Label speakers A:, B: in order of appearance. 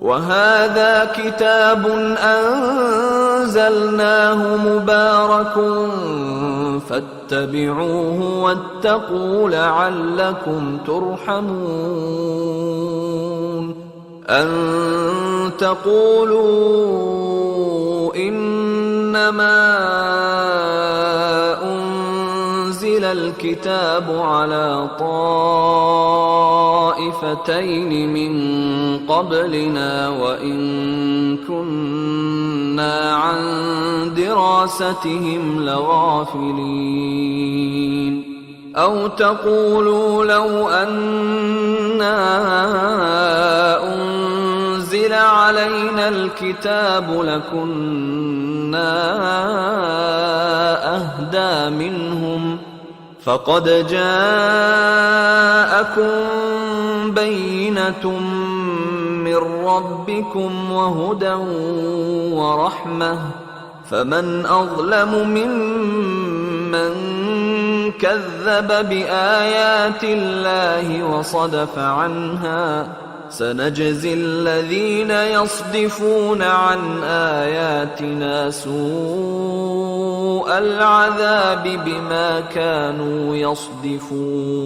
A: وهذا كتاب أنزلناه مبارك فاتبعوه واتقوا لعلكم ترحمون. أن تقولوا إنما أنزل الكتاب على طائفتين من قبلنا وإن كنا عن دراستهم لغافلين. أو تقولوا لو أنا أنزل علينا الكتاب لكنا أهدى منهم فقد جاءكم بينة من ربكم وهدى ورحمة فمن أظلم ممن كذب بآيات الله وصدف عنها. سنجزي الذين يصدفون عن آياتنا سوء العذاب بما كانوا يصدفون.